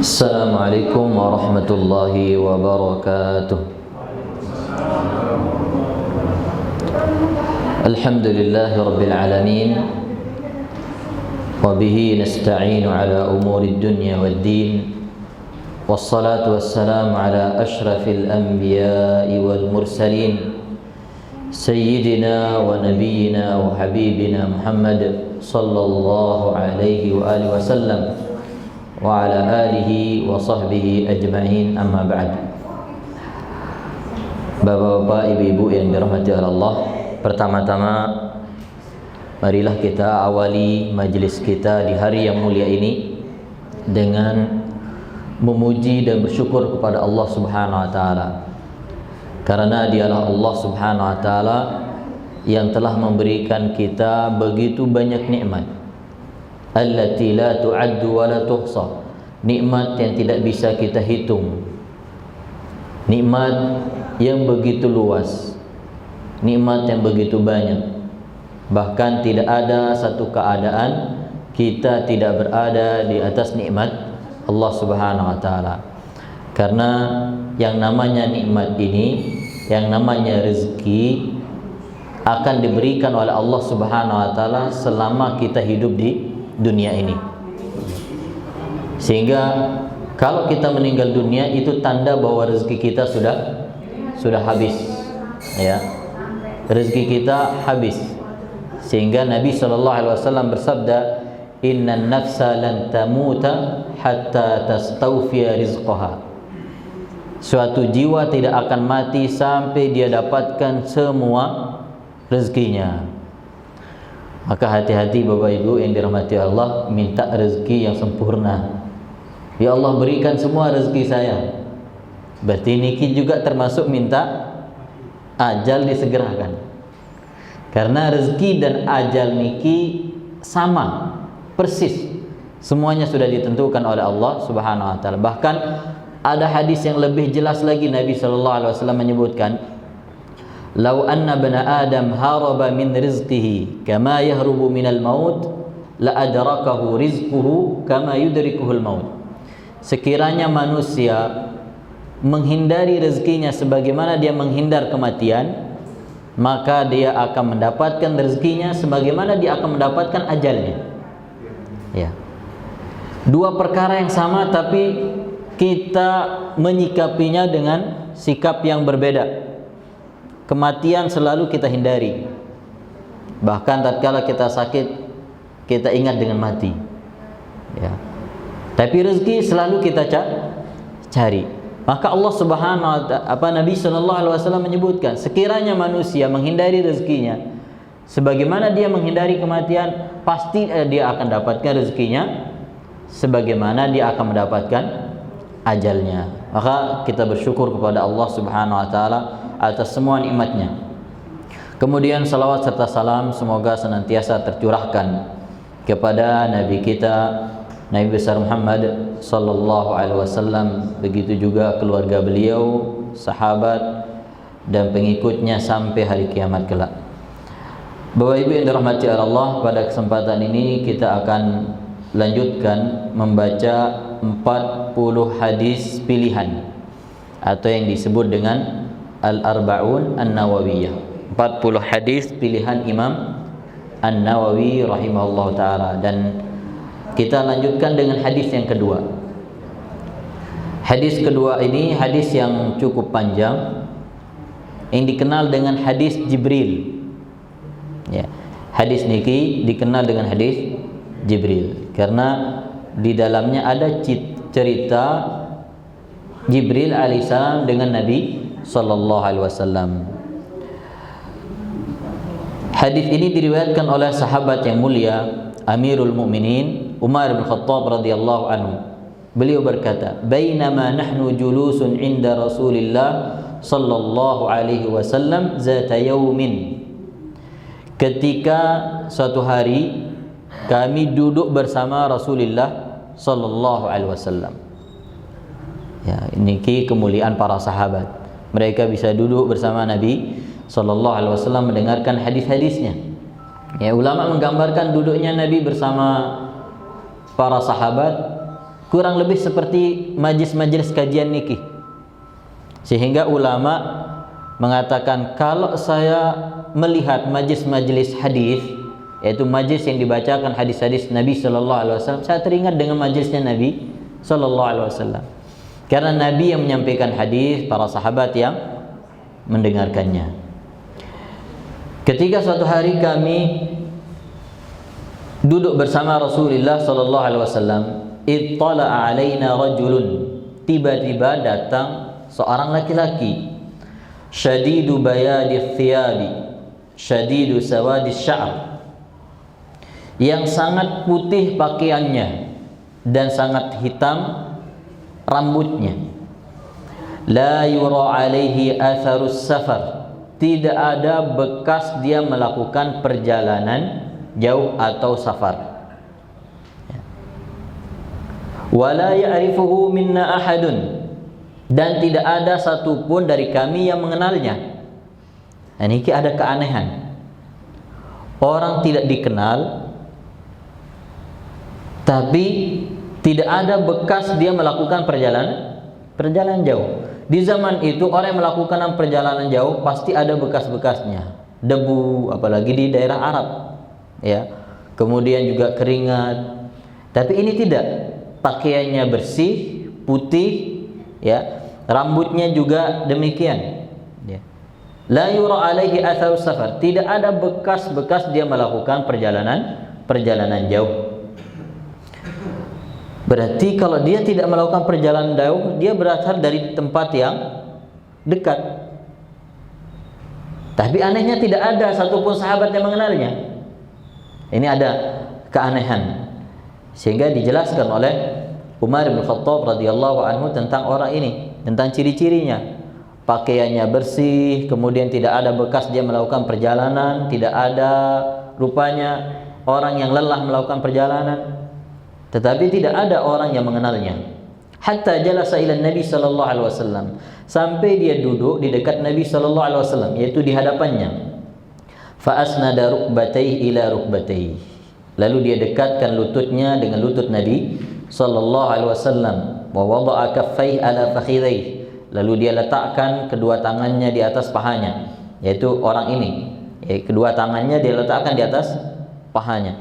Assalamualaikum warahmatullahi wabarakatuh. Alhamdulillahi rabbil alamin. Wa bihi nasta'inu ala umuri dunya waddin. Wassalatu wassalamu ala ashrafil anbiya'i wal mursalin, Sayyidina wa nabiyyina wa habibina Muhammad sallallahu alaihi wa alihi wasallam wa ala alihi wa sahbihi ajma'in, amma ba'd. Bapak-bapak, ibu-ibu yang dirahmati Allah, pertama-tama marilah kita awali majlis kita di hari yang mulia ini dengan memuji dan bersyukur kepada Allah Subhanahu wa taala, karena dialah Allah Subhanahu wa taala yang telah memberikan kita begitu banyak nikmat, allati la tu'addu wa la tuhsa, nikmat yang tidak bisa kita hitung, nikmat yang begitu luas, nikmat yang begitu banyak. Bahkan tidak ada satu keadaan kita tidak berada di atas nikmat Allah Subhanahu wa taala. Karena yang namanya nikmat ini, yang namanya rezeki, akan diberikan oleh Allah Subhanahu wa taala selama kita hidup di dunia ini. Sehingga kalau kita meninggal dunia, itu tanda bahwa rezeki kita sudah habis, ya. Rezeki kita habis. Sehingga Nabi SAW bersabda, "Innan nafsa lan tamuta hatta tastawfiya rizqaha." Suatu jiwa tidak akan mati sampai dia dapatkan semua rezekinya. Maka hati-hati Bapak Ibu yang dirahmati Allah, minta rezeki yang sempurna. Ya Allah, berikan semua rezeki saya. Berarti niki juga termasuk minta ajal disegerakan. Karena rezeki dan ajal niki sama, persis. Semuanya sudah ditentukan oleh Allah Subhanahu wa taala. Bahkan ada hadis yang lebih jelas lagi, Nabi sallallahu alaihi wasallam menyebutkan, "Lau anna bana Adam haraba min rizqihi kama yahrubu minal maut, la adrakahu rizquhu kama yudrikuhul maut." Sekiranya manusia menghindari rezekinya sebagaimana dia menghindar kematian, maka dia akan mendapatkan rezekinya sebagaimana dia akan mendapatkan ajalnya. Ya. Dua perkara yang sama, tapi kita menyikapinya dengan sikap yang berbeda. Kematian selalu kita hindari. Bahkan tatkala kita sakit, kita ingat dengan mati. Ya. Tapi rezeki selalu kita cari. Maka Allah Subhanahu wa taala, Nabi sallallahu alaihi wasallam menyebutkan, sekiranya manusia menghindari rezekinya sebagaimana dia menghindari kematian, pasti dia akan dapatkan rezekinya sebagaimana dia akan mendapatkan ajalnya. Maka kita bersyukur kepada Allah Subhanahu wa taala atas semua nikmatnya. Kemudian salawat serta salam semoga senantiasa tercurahkan kepada Nabi kita, Nabi besar Muhammad sallallahu alaihi wasallam, begitu juga keluarga beliau, sahabat dan pengikutnya sampai hari kiamat kelak. Bapak Ibu yang dirahmati Allah, pada kesempatan ini kita akan lanjutkan membaca 40 hadis pilihan atau yang disebut dengan Al-Arba'un An-Nawawiyah. 40 hadis pilihan Imam An-Nawawi rahimahullah ta'ala. Dan kita lanjutkan dengan hadis yang kedua. Hadis kedua ini hadis yang cukup panjang, yang dikenal dengan hadis Jibril. Ya, hadis niki dikenal dengan hadis Jibril karena di dalamnya ada cerita Jibril alaihissalam dengan Nabi sallallahu alaihi wasallam. Hadis ini diriwayatkan oleh sahabat yang mulia Amirul Mukminin Umar bin Khattab radhiyallahu anhu. Beliau berkata, "Bainama nahnu julusun 'inda Rasulillah sallallahu alaihi wasallam zata yaumin." Ketika suatu hari kami duduk bersama Rasulullah sallallahu alaihi wasallam. Ya, ini kemuliaan para sahabat. Mereka bisa duduk bersama Nabi sallallahu alaihi wasallam mendengarkan hadis-hadisnya. Ya, ulama menggambarkan duduknya Nabi bersama para sahabat kurang lebih seperti majelis-majelis kajian nikih. Sehingga ulama mengatakan kalau saya melihat majelis-majelis hadis, yaitu majelis yang dibacakan hadis-hadis Nabi sallallahu alaihi wasallam, saya teringat dengan majelisnya Nabi sallallahu alaihi wasallam. Karena Nabi yang menyampaikan hadis, para sahabat yang mendengarkannya. Ketika suatu hari kami duduk bersama Rasulullah sallallahu alaihi wasallam, ittala'a alaina rajulun, tiba-tiba datang seorang laki-laki, syadidu bayadi thiyabi, syadidu sawadi sya'r, yang sangat putih pakaiannya dan sangat hitam rambutnya. La yura alaihi atharus safar, tidak ada bekas dia melakukan perjalanan jauh atau safar. Wala ya'rifuhu minna ahadun, dan tidak ada satupun dari kami yang mengenalnya. Ini ada keanehan. Orang tidak dikenal, tapi tidak ada bekas dia melakukan perjalanan jauh. Di zaman itu orang yang melakukan perjalanan jauh pasti ada bekas-bekasnya, debu, apalagi di daerah Arab, ya. Kemudian juga keringat. Tapi ini tidak, pakaiannya bersih, putih, ya. Rambutnya juga demikian, ya. La yura alaihi atharus safar, tidak ada bekas-bekas dia melakukan perjalanan jauh. Berarti kalau dia tidak melakukan perjalanan jauh, dia berasal dari tempat yang dekat. Tapi anehnya tidak ada satupun sahabat yang mengenalnya. Ini ada keanehan. Sehingga dijelaskan oleh Umar bin Khattab radhiyallahu anhu tentang orang ini, tentang ciri-cirinya. Pakaiannya bersih, kemudian tidak ada bekas dia melakukan perjalanan, tidak ada rupanya orang yang lelah melakukan perjalanan. Tetapi tidak ada orang yang mengenalnya. Hatta jalasa ila Nabi sallallahu alaihi wasallam, sampai dia duduk di dekat Nabi sallallahu alaihi wasallam, yaitu di hadapannya. Fa asnada rukbatayhi ila rukbatayhi, lalu dia dekatkan lututnya dengan lutut Nabi sallallahu alaihi wasallam. Wa wada'a kaffayhi ala fakhidhayhi, lalu dia letakkan kedua tangannya di atas pahanya, yaitu orang ini, kedua tangannya dia letakkan di atas pahanya.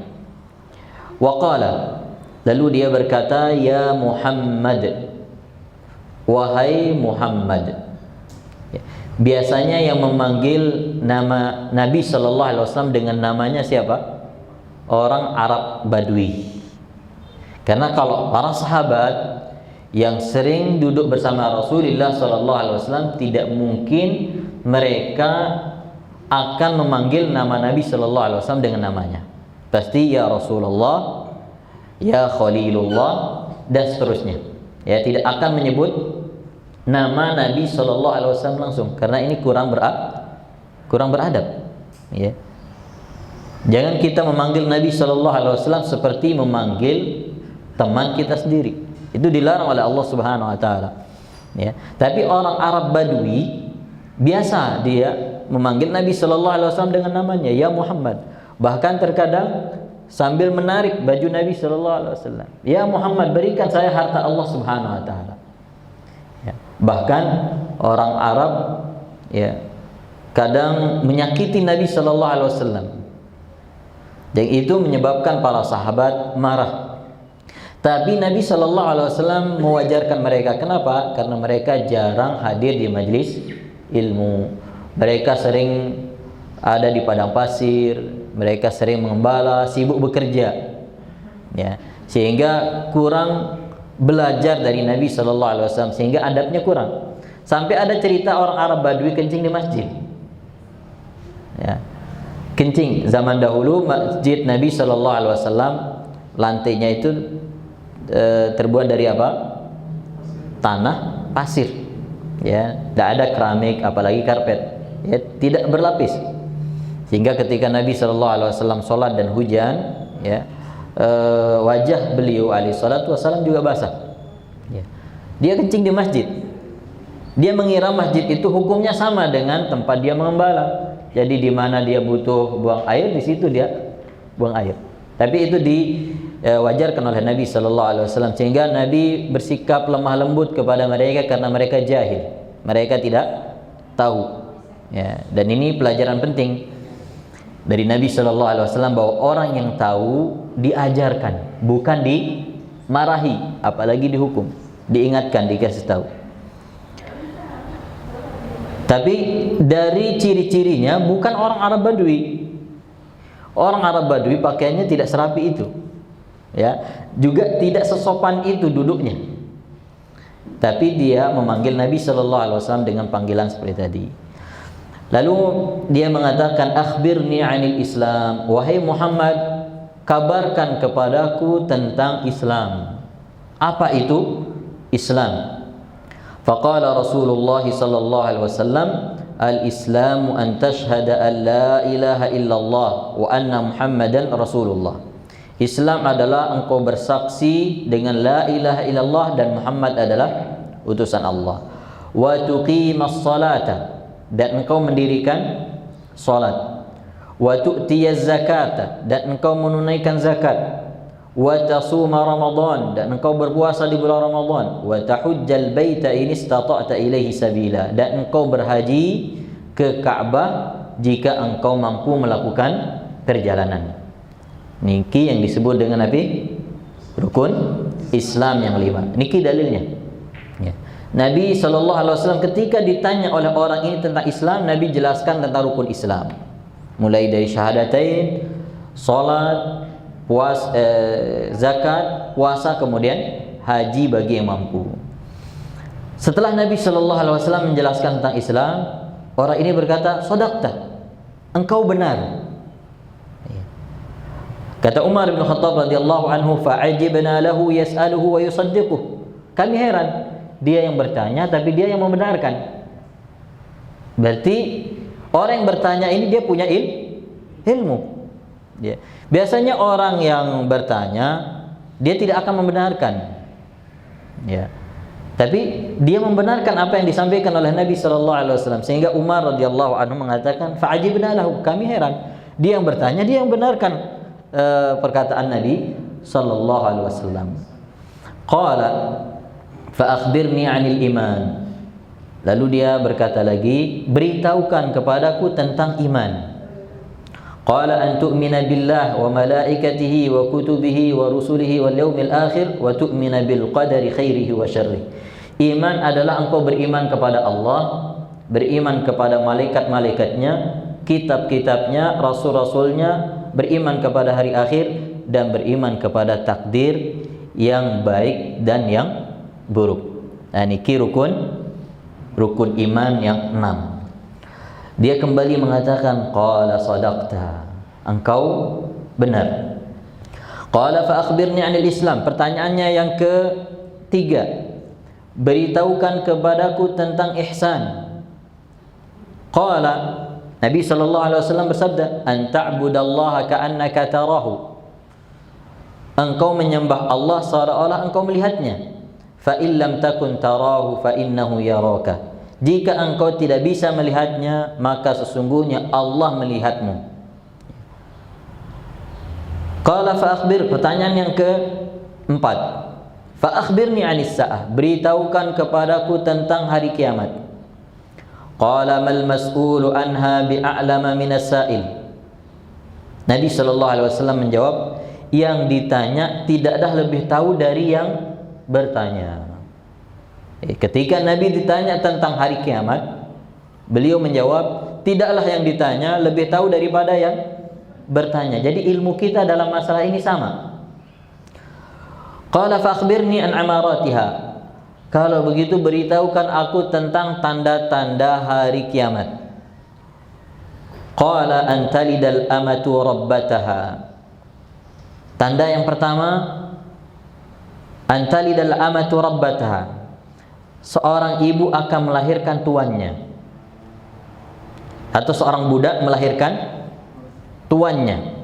Wa qala, lalu dia berkata, ya Muhammad, wahai Muhammad. Biasanya yang memanggil nama Nabi sallallahu alaihi wasallam dengan namanya siapa? Orang Arab Badui. Karena kalau para sahabat yang sering duduk bersama Rasulullah sallallahu alaihi wasallam, tidak mungkin mereka akan memanggil nama Nabi sallallahu alaihi wasallam dengan namanya. Pasti ya Rasulullah, ya Khalilullah, dan seterusnya. Ya, tidak akan menyebut nama Nabi sallallahu alaihi wasallam langsung, karena ini kurang beradab. Ya. Jangan kita memanggil Nabi sallallahu alaihi wasallam seperti memanggil teman kita sendiri. Itu dilarang oleh Allah Subhanahu wa taala. Ya. Tapi orang Arab Badui biasa dia memanggil Nabi sallallahu alaihi wasallam dengan namanya, ya Muhammad. Bahkan terkadang sambil menarik baju Nabi sallallahu alaihi wasallam, ya Muhammad, berikan saya harta Allah Subhanahu wa taala. Ya. Bahkan orang Arab, ya, kadang menyakiti Nabi sallallahu alaihi wasallam. Dan itu menyebabkan para sahabat marah. Tapi Nabi sallallahu alaihi wasallam mewajarkan mereka. Kenapa? Karena mereka jarang hadir di majelis ilmu. Mereka sering ada di padang pasir, mereka sering mengembala, sibuk bekerja, ya, sehingga kurang belajar dari Nabi sallallahu alaihi wasallam, sehingga adabnya kurang. Sampai ada cerita orang Arab Badui kencing di masjid, ya, kencing. Zaman dahulu masjid Nabi sallallahu alaihi wasallam lantainya itu terbuat dari apa? Tanah, pasir, ya, tidak ada keramik apalagi karpet, ya, tidak berlapis. Sehingga ketika Nabi sallallahu alaihi wasallam sholat dan hujan, ya, wajah beliau alaihi salatu wasallam juga basah. Ya. Dia kencing di masjid. Dia mengira masjid itu hukumnya sama dengan tempat dia mengembala. Jadi di mana dia butuh buang air, di situ dia buang air. Tapi itu wajarkan oleh Nabi sallallahu alaihi wasallam, sehingga Nabi bersikap lemah lembut kepada mereka karena mereka jahil, mereka tidak tahu. Ya, dan ini pelajaran penting dari Nabi sallallahu alaihi wasallam, bahwa orang yang tahu diajarkan, bukan dimarahi, apalagi dihukum, diingatkan, dikasih tahu. Tapi dari ciri-cirinya bukan orang Arab Badui. Orang Arab Badui pakaiannya tidak serapi itu, ya, juga tidak sesopan itu duduknya. Tapi dia memanggil Nabi sallallahu alaihi wasallam dengan panggilan seperti tadi. Lalu dia mengatakan, akhbirni 'anil Islam, wahai Muhammad, kabarkan kepadaku tentang Islam. Apa itu Islam? Faqala Rasulullah sallallahu alaihi wasallam, al-Islamu an tashhada an la ilaha illallah wa anna Muhammadan Rasulullah. Islam adalah engkau bersaksi dengan la ilaha illallah dan Muhammad adalah utusan Allah. Wa tuqimas salata, dan engkau mendirikan salat. Wa tu'tiyaz zakata, dan engkau menunaikan zakat. Wa tasuma Ramadan, dan engkau berpuasa di bulan Ramadan. Wa tahujjal baita in istata'ta ilaihi sabila, dan engkau berhaji ke Ka'bah jika engkau mampu melakukan perjalanan. Niki yang disebut dengan Nabi rukun Islam yang 5. Niki dalilnya. Ya. Nabi SAW ketika ditanya oleh orang ini tentang Islam, Nabi jelaskan tentang rukun Islam, mulai dari syahadatain, salat, zakat, puasa, kemudian haji bagi yang mampu. Setelah Nabi SAW menjelaskan tentang Islam, orang ini berkata, "Shadaqta, engkau benar." Kata Umar bin Khattab radhiyallahu anhu, "Fa'ajibna lahu yas'aluhu wa yusaddiquh." Kami heran, dia yang bertanya tapi dia yang membenarkan. Berarti orang yang bertanya ini dia punya ilmu. Ya. Biasanya orang yang bertanya dia tidak akan membenarkan, ya. Tapi dia membenarkan apa yang disampaikan oleh Nabi sallallahu alaihi wasallam, sehingga Umar radhiyallahu anhu mengatakan, "Fa'ajibna lahu." Kami heran, dia yang bertanya, dia yang benarkan perkataan Nabi sallallahu alaihi wasallam. Qala fa akhbirni 'anil iman. Lalu dia berkata lagi, beritahukan kepadaku tentang iman. Qala an tu'mina billah wa malaikatihi wa kutubihi wa rusulihi wal yaumil akhir wa tu'mina bil qadari khairihi wa syarrihi. Iman adalah engkau beriman kepada Allah, beriman kepada malaikat-malaikatnya, kitab-kitabnya, rasul-rasulnya, beriman kepada hari akhir, dan beriman kepada takdir yang baik dan yang buruk. Nah, ini rukun iman yang 6. Dia kembali mengatakan, qala sadaqta, engkau benar. Qala fa akhbirni 'anil Islam. Pertanyaannya yang ketiga, beritahukan kepadaku tentang ihsan. Qala, Nabi sallallahu alaihi wasallam bersabda, an ta'budallaha ka'annaka tarahu. Engkau menyembah Allah seolah-olah engkau melihatnya. Fa in lam takun tarahu fa innahu yaraka. Jika engkau tidak bisa melihatnya, maka sesungguhnya Allah melihatmu. Qala fa akhbir, pertanyaan yang keempat. Fa akhbirni 'anis sa'ah, beritahukan kepadaku tentang hari kiamat. Qala mal mas'ulu anha bi'a'lama minas sa'il. Nabi sallallahu alaihi wasallam menjawab, yang ditanya tidaklah lebih tahu dari yang bertanya. Ketika Nabi ditanya tentang hari kiamat, beliau menjawab, tidaklah yang ditanya lebih tahu daripada yang bertanya. Jadi ilmu kita dalam masalah ini sama. Qala fa akhbirni an amaratiha. Kalau begitu beritahukan aku tentang tanda-tanda hari kiamat. Qala an talidal amatu rabbataha. Tanda yang pertama, an talidal amatu rabbataha. Seorang ibu akan melahirkan tuannya, atau seorang budak melahirkan tuannya.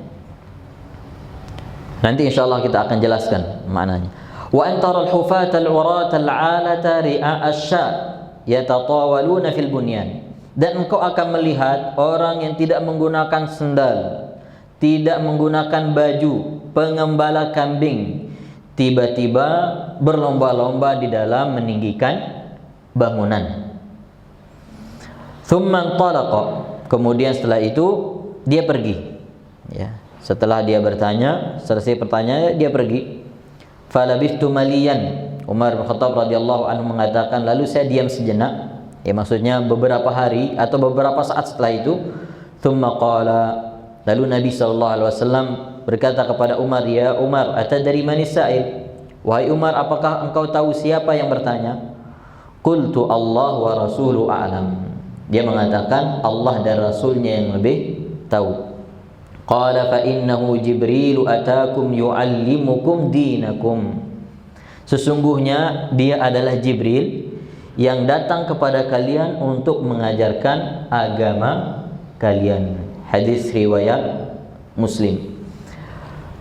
Nanti insyaallah kita akan jelaskan maknanya. Wa antaral hufatal uratal 'alata ri'a asy-sya yatatawaluna fil bunyan. Dan engkau akan melihat orang yang tidak menggunakan sendal, tidak menggunakan baju, pengembala kambing tiba-tiba berlomba-lomba di dalam meninggikan bangunan. Tsumma intalaqa, kemudian setelah itu dia pergi. Ya, setelah dia bertanya, selesai pertanyaannya dia pergi. Falabithtu maliyan, Umar bin Khattab radhiyallahu anhu mengatakan, lalu saya diam sejenak. Ya, maksudnya beberapa hari atau beberapa saat setelah itu. Tsumma qala, lalu Nabi sallallahu alaihi wasallam berkata kepada Umar, ya Umar, atadri manis sa'il? Wahai Umar, apakah engkau tahu siapa yang bertanya? Qultu Allah wa rasulu a'lam. Dia mengatakan Allah dan Rasulnya yang lebih tahu. Qala fa innahu Jibril atakum yu'allimukum dinakum. Sesungguhnya dia adalah Jibril yang datang kepada kalian untuk mengajarkan agama kalian. Hadis riwayat Muslim.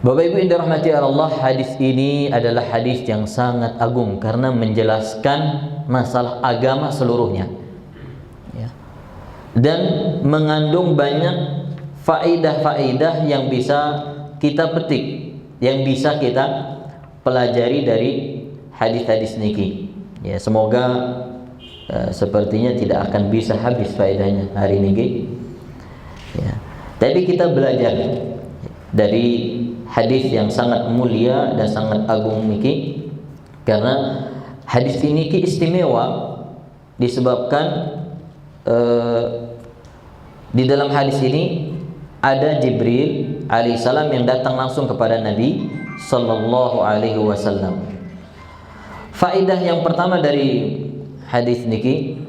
Bapak Ibu yang dirahmati Allah, hadis ini adalah hadis yang sangat agung karena menjelaskan masalah agama seluruhnya. Dan mengandung banyak faedah-faedah yang bisa kita petik, yang bisa kita pelajari dari hadis-hadis niki. Ya, semoga sepertinya tidak akan bisa habis faedahnya hari niki. Ya. Tapi kita belajar dari hadis yang sangat mulia dan sangat agung niki, karena hadis ini istimewa disebabkan di dalam hadis ini ada Jibril alaihissalam yang datang langsung kepada Nabi sallallahu alaihi wasallam. Faedah yang pertama dari hadis niki,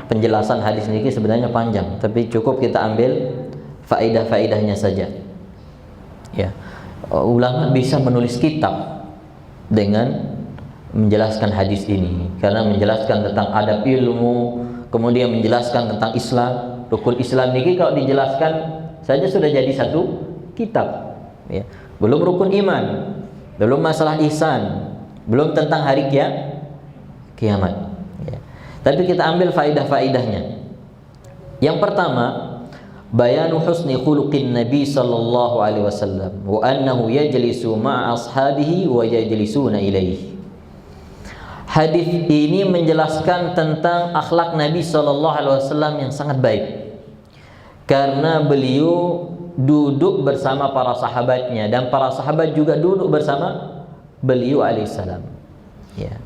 penjelasan hadis niki sebenarnya panjang, tapi cukup kita ambil faedah-faedahnya saja. Ya, ulama bisa menulis kitab dengan menjelaskan hadis ini, karena menjelaskan tentang adab ilmu, kemudian menjelaskan tentang Islam. Rukun Islam niki kalau dijelaskan saja sudah jadi satu kitab. Ya. Belum rukun iman, belum masalah ihsan, belum tentang hari kiamat. Ya. Tapi kita ambil faedah-faedahnya. Yang pertama, bayanu husni khuluqin Nabi sallallahu alaihi wasallam wa annahu yajlisu ma'a ashabihi wa yajlisuna ilaihi. Hadis ini menjelaskan tentang akhlak Nabi sallallahu alaihi wasallam yang sangat baik. Karena beliau duduk bersama para sahabatnya dan para sahabat juga duduk bersama beliau alaihissalam. Ya.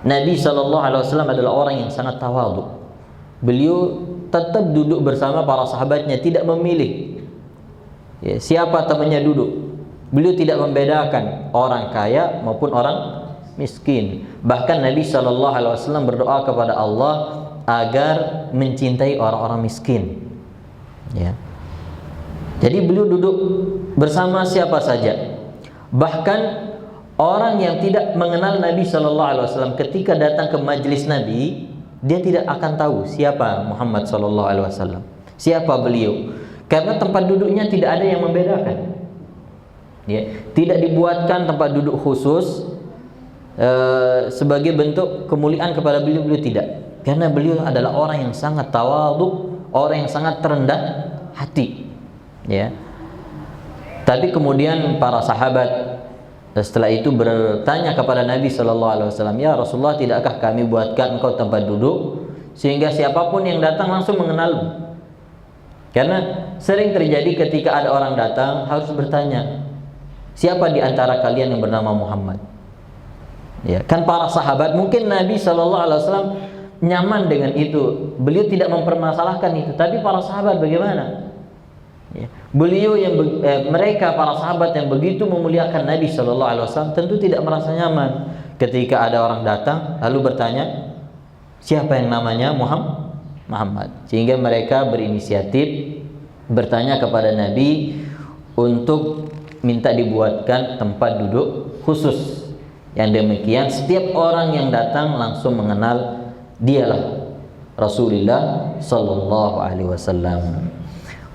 Nabi sallallahu alaihi wasallam adalah orang yang sangat tawadhu. Beliau tetap duduk bersama para sahabatnya, tidak memilih ya, siapa temannya duduk. Beliau tidak membedakan orang kaya maupun orang miskin. Bahkan Nabi sallallahu alaihi wasallam berdoa kepada Allah agar mencintai orang-orang miskin. Ya. Jadi beliau duduk bersama siapa saja. Bahkan orang yang tidak mengenal Nabi sallallahu alaihi wasallam ketika datang ke majelis Nabi, dia tidak akan tahu siapa Muhammad sallallahu alaihi wasallam, siapa beliau. Karena tempat duduknya tidak ada yang membedakan. Ya, tidak dibuatkan tempat duduk khusus sebagai bentuk kemuliaan kepada beliau tidak. Karena beliau adalah orang yang sangat tawadhu, orang yang sangat terendah hati. Ya. Tapi kemudian para sahabat setelah itu bertanya kepada Nabi sallallahu alaihi wasallam, "Ya Rasulullah, tidakkah kami buatkan engkau tempat duduk sehingga siapapun yang datang langsung mengenalmu?" Karena sering terjadi ketika ada orang datang harus bertanya, "Siapa di antara kalian yang bernama Muhammad?" Ya, kan para sahabat, mungkin Nabi sallallahu alaihi wasallam nyaman dengan itu. Beliau tidak mempermasalahkan itu, tapi para sahabat bagaimana? Ya. Beliau yang mereka para sahabat yang begitu memuliakan Nabi sallallahu alaihi wasallam tentu tidak merasa nyaman ketika ada orang datang lalu bertanya, siapa yang namanya Muhammad. Sehingga mereka berinisiatif bertanya kepada Nabi untuk minta dibuatkan tempat duduk khusus. Yang demikian setiap orang yang datang langsung mengenal dialah Rasulullah sallallahu alaihi wasallam.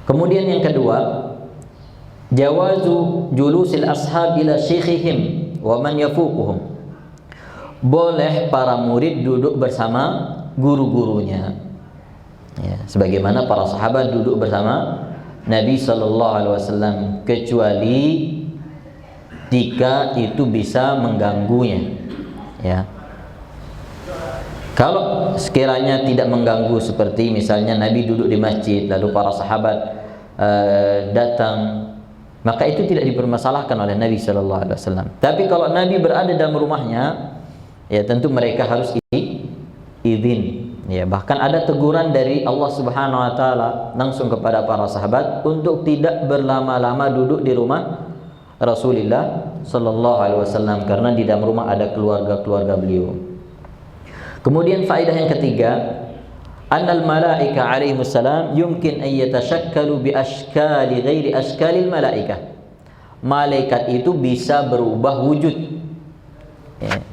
Kemudian yang kedua, jawazu julusil ashab ila syekhihim wa man yafuquhum. Boleh para murid duduk bersama guru-gurunya. Ya, sebagaimana para sahabat duduk bersama Nabi sallallahu alaihi wasallam, kecuali jika itu bisa mengganggunya, ya. Kalau sekiranya tidak mengganggu, seperti misalnya Nabi duduk di masjid lalu para sahabat datang, maka itu tidak dipermasalahkan oleh Nabi Shallallahu Alaihi Wasallam. Tapi kalau Nabi berada dalam rumahnya, ya tentu mereka harus izin. Ya, bahkan ada teguran dari Allah Subhanahu Wa Taala langsung kepada para sahabat untuk tidak berlama-lama duduk di rumah Rasulullah Shallallahu Alaihi Wasallam, karena di dalam rumah ada keluarga beliau. Kemudian faedah yang ketiga, annal malaika alaihimus salam yumkin an yatashakkalu bi ashkali ghairi ashkalil malaikah. Malaikat itu bisa berubah wujud, ya.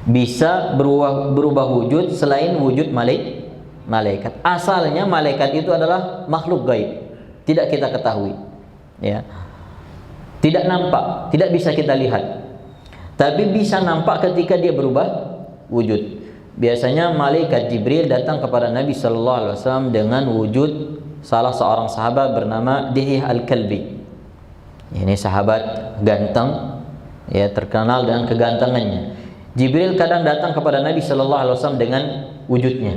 Bisa berubah wujud selain wujud malaikat. Asalnya malaikat itu adalah makhluk gaib, tidak kita ketahui, ya. Tidak nampak, tidak bisa kita lihat. Tapi bisa nampak ketika dia berubah wujud. Biasanya malaikat Jibril datang kepada Nabi Sallallahu Alaihi Wasallam dengan wujud salah seorang sahabat bernama Dihiyah Al-Kalbi. Ini sahabat ganteng, ya, terkenal dengan kegantengannya. Jibril kadang datang kepada Nabi Sallallahu Alaihi Wasallam dengan wujudnya.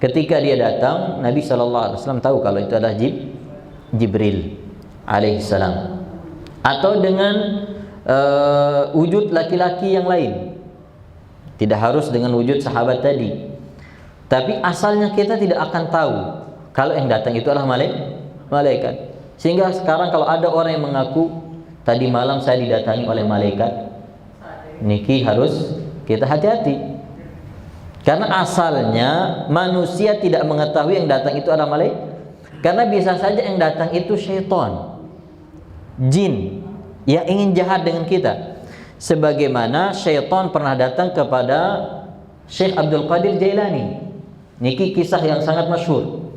Ketika dia datang, Nabi Sallallahu Alaihi Wasallam tahu kalau itu adalah Jibril alaihissalam. Atau dengan wujud laki-laki yang lain. Tidak harus dengan wujud sahabat tadi. Tapi asalnya kita tidak akan tahu kalau yang datang itu adalah malaikat. Sehingga sekarang kalau ada orang yang mengaku tadi malam saya didatangi oleh malaikat, niki harus kita hati-hati. Karena asalnya manusia tidak mengetahui yang datang itu adalah malaikat. Karena bisa saja yang datang itu syaitan, jin yang ingin jahat dengan kita. Sebagaimana syaitan pernah datang kepada Syekh Abdul Qadir Jailani. Niki kisah yang sangat masyhur.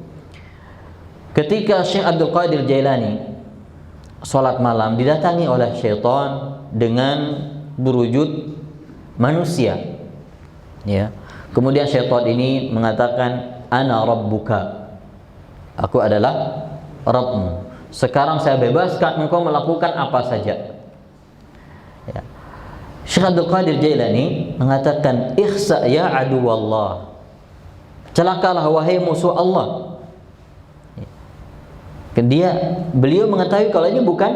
Ketika Syekh Abdul Qadir Jailani salat malam, didatangi oleh syaitan dengan berwujud manusia, ya. Kemudian syaitan ini mengatakan, ana rabbuka, aku adalah Rabbmu. Sekarang saya bebaskan engkau melakukan apa saja, ya. Syekh Abdul Qadir Jailani mengatakan, ikhsa ya aduwallah, celakalah wahai musuh Allah. Beliau mengetahui kalau ini bukan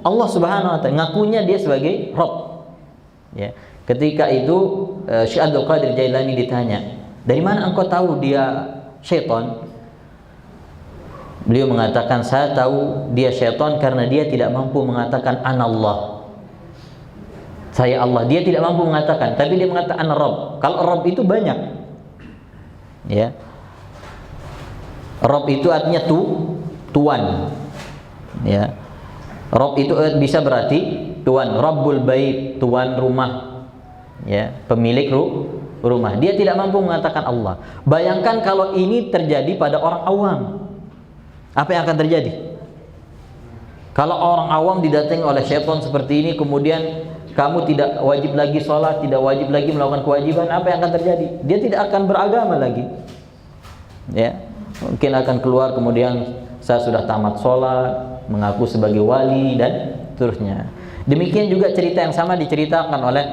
Allah Subhanahu Wa Taala, ngakunya dia sebagai Rabb, ya. Ketika itu Syekh Abdul Qadir Jailani ditanya, dari mana engkau tahu dia syaitan? Beliau mengatakan, saya tahu dia syaitan karena dia tidak mampu mengatakan anallah, saya Allah. Dia tidak mampu mengatakan, tapi dia mengatakan ana Rabb. Kalau Rabb itu banyak, ya. Rabb itu artinya tuan, ya. Rabb itu bisa berarti tuan, Rabbul Bait, tuan rumah, ya, pemilik rumah. Dia tidak mampu mengatakan Allah. Bayangkan kalau ini terjadi pada orang awam, apa yang akan terjadi? Kalau orang awam didatangi oleh syaitan seperti ini, kemudian kamu tidak wajib lagi sholat, tidak wajib lagi melakukan kewajiban, apa yang akan terjadi? Dia tidak akan beragama lagi, ya. Mungkin akan keluar kemudian, saya sudah tamat sholat, mengaku sebagai wali, dan seterusnya. Demikian juga cerita yang sama diceritakan oleh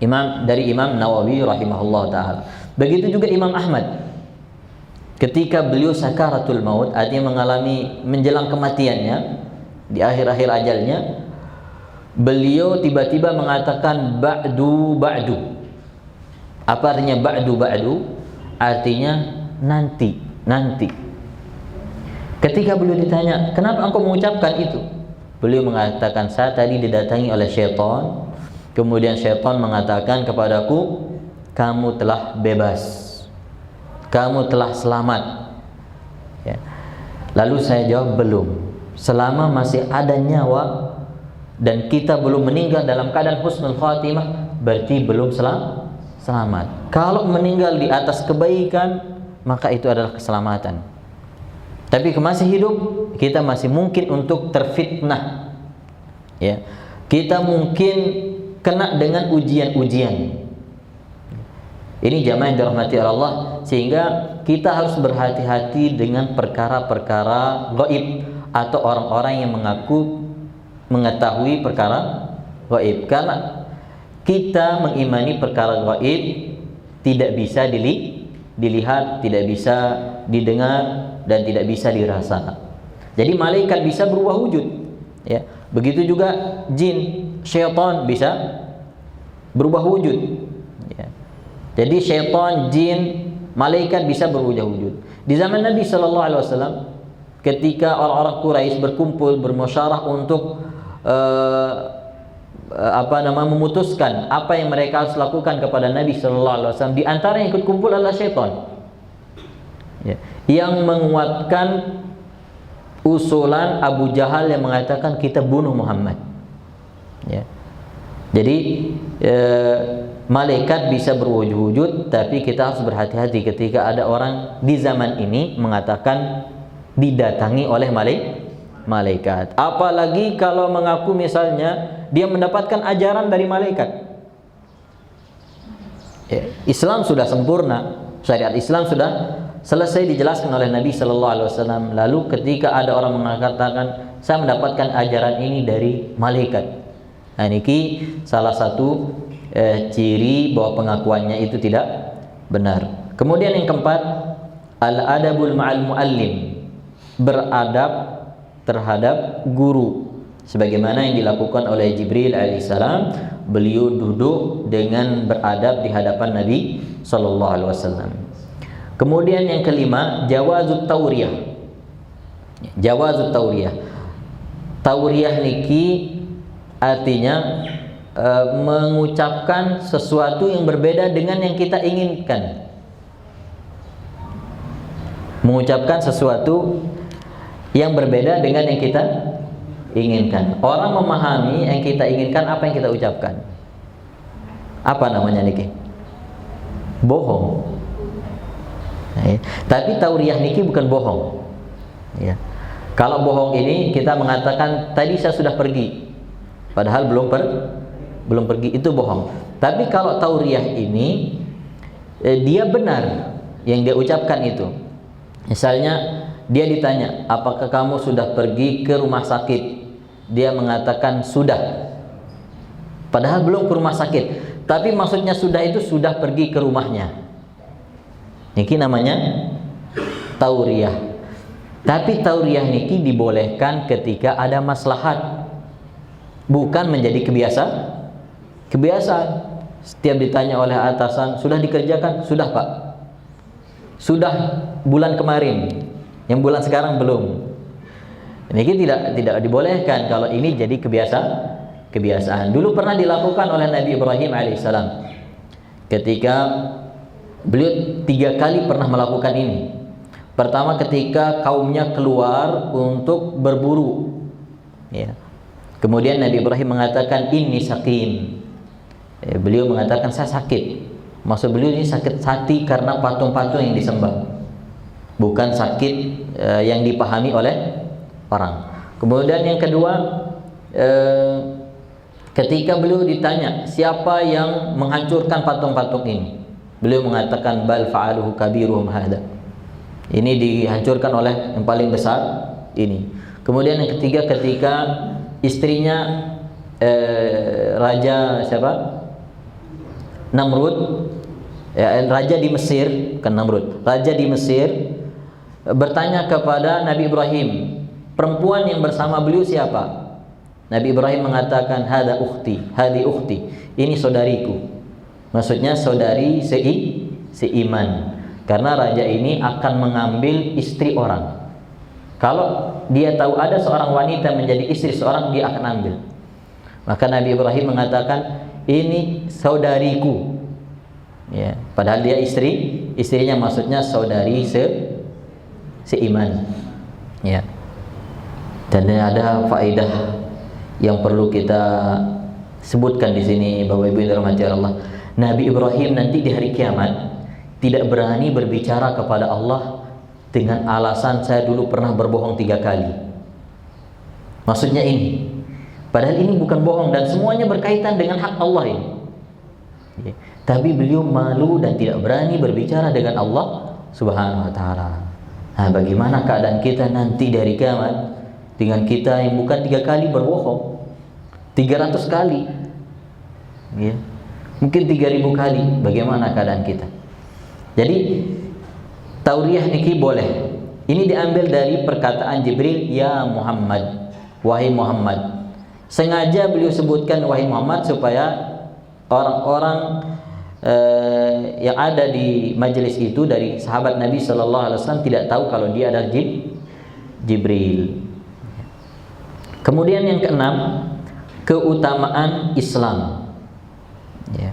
Imam Nawawi rahimahullah ta'ala. Begitu juga Imam Ahmad, ketika beliau sakaratul maut, artinya menjelang kematiannya, di akhir-akhir ajalnya, beliau tiba-tiba mengatakan ba'du. Apa artinya ba'du? Artinya nanti. Ketika beliau ditanya, kenapa engkau mengucapkan itu? Beliau mengatakan, saya tadi didatangi oleh syaitan, kemudian syaitan mengatakan kepadaku, kamu telah bebas, kamu telah selamat, ya. Lalu saya jawab, belum. Selama masih ada nyawa dan kita belum meninggal dalam keadaan husnul khatimah, berarti belum selamat. Kalau meninggal di atas kebaikan, maka itu adalah keselamatan. Tapi masih hidup, kita masih mungkin untuk terfitnah, ya. Kita mungkin kena dengan ujian-ujian. Ini jamaah yang dirahmati Allah, sehingga kita harus berhati-hati dengan perkara-perkara gaib atau orang-orang yang mengaku mengetahui gaib. Karena kita mengimani perkara gaib tidak bisa dilihat, tidak bisa didengar, dan tidak bisa dirasa. Jadi malaikat bisa berubah wujud, ya. Begitu juga jin, syaitan bisa berubah wujud, ya. Jadi syaitan, jin, malaikat bisa berubah wujud. Di zaman Nabi Shallallahu Alaihi Wasallam, ketika orang-orang Quraisy berkumpul bermusyawarah untuk memutuskan apa yang mereka harus lakukan kepada Nabi Shallallahu Alaihi Wasallam, di antara yang ikut kumpul adalah syaitan, ya, yang menguatkan usulan Abu Jahal yang mengatakan kita bunuh Muhammad, ya. Jadi malaikat bisa berwujud, tapi kita harus berhati-hati ketika ada orang di zaman ini mengatakan didatangi oleh malaikat. Apalagi kalau mengaku misalnya dia mendapatkan ajaran dari malaikat. Islam sudah sempurna, syariat Islam sudah selesai dijelaskan oleh Nabi Shallallahu Alaihi Wasallam. Lalu ketika ada orang mengatakan saya mendapatkan ajaran ini dari malaikat, nah ini salah satu ciri bahwa pengakuannya itu tidak benar. Kemudian yang keempat, al-adabul ma'al muallim, beradab terhadap guru, sebagaimana yang dilakukan oleh Jibril alaihissalam. Beliau duduk dengan beradab di hadapan Nabi Shallallahu Alaihi Wasallam. Kemudian yang kelima, jawazut tauriyah. Jawazut tauriyah. Tauriyah niki artinya mengucapkan sesuatu yang berbeda dengan yang kita inginkan. Mengucapkan sesuatu yang berbeda dengan yang kita inginkan. Orang memahami yang kita inginkan apa yang kita ucapkan. Apa namanya niki? Bohong. Tapi tauriyah niki bukan bohong, ya. Kalau bohong ini kita mengatakan tadi saya sudah pergi, padahal belum pergi, itu bohong. Tapi kalau tauriyah ini dia benar yang dia ucapkan itu. Misalnya dia ditanya, apakah kamu sudah pergi ke rumah sakit? Dia mengatakan sudah, padahal belum ke rumah sakit, tapi maksudnya sudah itu sudah pergi ke rumahnya. Niki namanya tauriyah. Tapi tauriyah niki dibolehkan ketika ada maslahat, bukan menjadi kebiasaan. Setiap ditanya oleh atasan, sudah dikerjakan? Sudah Pak. Sudah bulan kemarin, yang bulan sekarang belum. Niki tidak dibolehkan kalau ini jadi kebiasaan. Dulu pernah dilakukan oleh Nabi Ibrahim alaihissalam. Ketika beliau 3 kali pernah melakukan ini. Pertama ketika kaumnya keluar untuk berburu, ya. Kemudian Nabi Ibrahim mengatakan inni sakim. Beliau mengatakan saya sakit. Maksud beliau ini sakit hati karena patung-patung yang disembah, bukan sakit yang dipahami oleh orang. Kemudian yang kedua, ketika beliau ditanya siapa yang menghancurkan patung-patung ini, beliau mengatakan bal fa'aluhu kabiruhum hada. Ini dihancurkan oleh yang paling besar ini. Kemudian yang ketiga, ketika istrinya raja siapa? Namrud, ya, raja di Mesir, bukan Namrud, raja di Mesir bertanya kepada Nabi Ibrahim, perempuan yang bersama beliau siapa? Nabi Ibrahim mengatakan hada ukhti, hadi ukhti, ini saudariku. Maksudnya saudari seiman. Karena raja ini akan mengambil istri orang. Kalau dia tahu ada seorang wanita menjadi istri seorang, dia akan ambil. Maka Nabi Ibrahim mengatakan ini saudariku, ya. Padahal dia istrinya, maksudnya saudari seiman, ya. Dan ada faedah yang perlu kita sebutkan di sini, Bapak Ibu yang dirahmati Allah. Nabi Ibrahim nanti di hari kiamat tidak berani berbicara kepada Allah dengan alasan saya dulu pernah berbohong 3 kali. Maksudnya ini, padahal ini bukan bohong dan semuanya berkaitan dengan hak Allah ini. Tapi beliau malu dan tidak berani berbicara dengan Allah Subhanahu wa ta'ala. Nah, bagaimana keadaan kita nanti dari kiamat dengan kita yang bukan 3 kali berbohong, 300 kali? ya. Mungkin 3000 kali. Bagaimana keadaan kita? Jadi tauriyah niki boleh. Ini diambil dari perkataan Jibril, ya Muhammad, wahai Muhammad. Sengaja beliau sebutkan wahai Muhammad supaya orang-orang yang ada di majelis itu dari sahabat Nabi Sallallahu Alaihi Wasallam tidak tahu kalau dia adalah Jibril. Kemudian yang keenam, keutamaan Islam. Ya.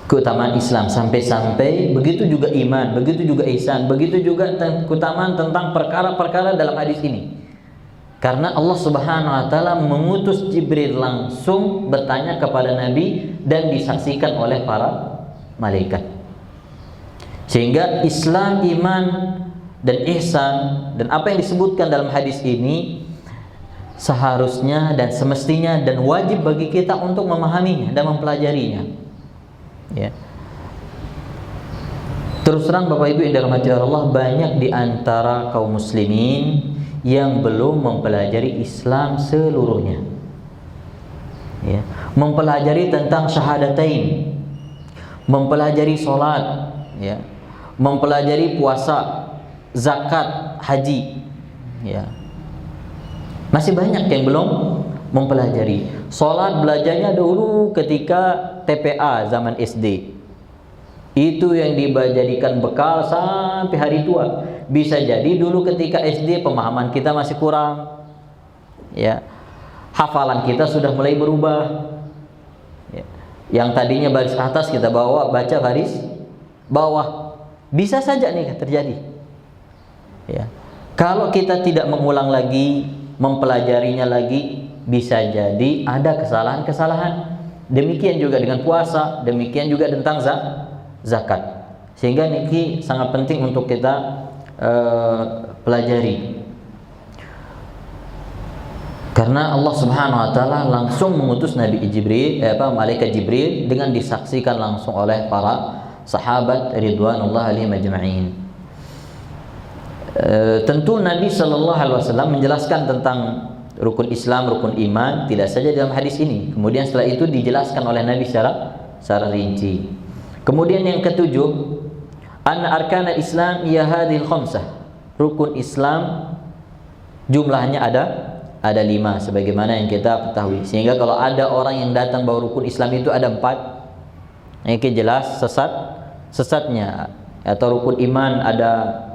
Keutamaan Islam sampai-sampai begitu juga iman, begitu juga ihsan, begitu juga keutamaan tentang perkara-perkara dalam hadis ini. Karena Allah Subhanahu wa taala mengutus Jibril langsung bertanya kepada Nabi dan disaksikan oleh para malaikat. Sehingga Islam, iman dan ihsan dan apa yang disebutkan dalam hadis ini seharusnya dan semestinya dan wajib bagi kita untuk memahaminya dan mempelajarinya. Ya. Terus terang Bapak Ibu yang dirahmati Allah, banyak di antara kaum muslimin yang belum mempelajari Islam seluruhnya. Ya. Mempelajari tentang syahadatain, mempelajari sholat, ya. Mempelajari puasa, zakat, haji, ya. Masih banyak yang belum mempelajari. Sholat belajarnya dulu ketika TPA zaman SD. Itu yang dijadikan bekal sampai hari tua. Bisa jadi dulu ketika SD pemahaman kita masih kurang, ya. Hafalan kita sudah mulai berubah, ya. Yang tadinya baris atas kita baca baris bawah. Bisa saja nih terjadi, ya. Kalau kita tidak mengulang lagi, mempelajarinya lagi, bisa jadi ada kesalahan-kesalahan. Demikian juga dengan puasa, demikian juga tentang zakat. Sehingga niki sangat penting untuk kita pelajari. Karena Allah Subhanahu wa taala langsung mengutus Nabi Jibril, malaikat Jibril dengan disaksikan langsung oleh para sahabat ridwanullah alaihim ajma'in. Tentu Nabi sallallahu alaihi wasallam menjelaskan tentang rukun Islam, rukun iman tidak saja dalam hadis ini. Kemudian setelah itu dijelaskan oleh Nabi secara rinci. Kemudian yang ketujuh, anna arkanal Islam ya hadhil khamsah. Rukun Islam jumlahnya ada 5 sebagaimana yang kita ketahui. Sehingga kalau ada orang yang datang bawa rukun Islam itu ada 4, ini jelas sesatnya. Atau rukun iman ada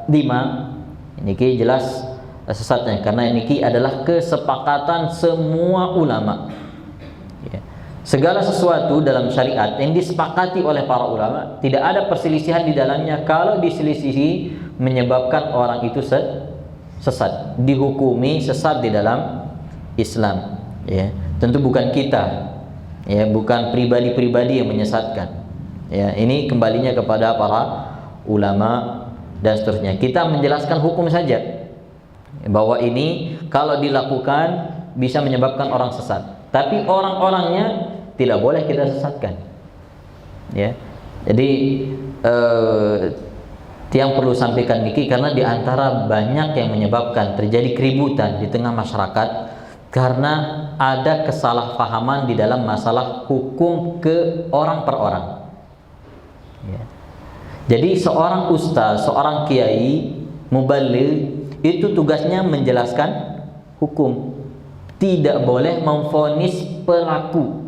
5, ini jelas sesatnya, karena ini adalah kesepakatan semua ulama, ya. Segala sesuatu dalam syariat yang disepakati oleh para ulama tidak ada perselisihan di dalamnya. Kalau diselisihi menyebabkan orang itu sesat, dihukumi sesat di dalam Islam, ya. Tentu bukan kita, ya, bukan pribadi-pribadi yang menyesatkan, ya. Ini kembalinya kepada para ulama dan seterusnya. Kita menjelaskan hukum saja, bahwa ini kalau dilakukan bisa menyebabkan orang sesat, tapi orang-orangnya tidak boleh kita sesatkan, ya. Jadi yang perlu sampaikan niki, karena diantara banyak yang menyebabkan terjadi keributan di tengah masyarakat karena ada kesalahpahaman di dalam masalah hukum ke orang per orang, ya. Jadi seorang ustaz, seorang kiai, mubaligh itu tugasnya menjelaskan hukum, tidak boleh memvonis pelaku.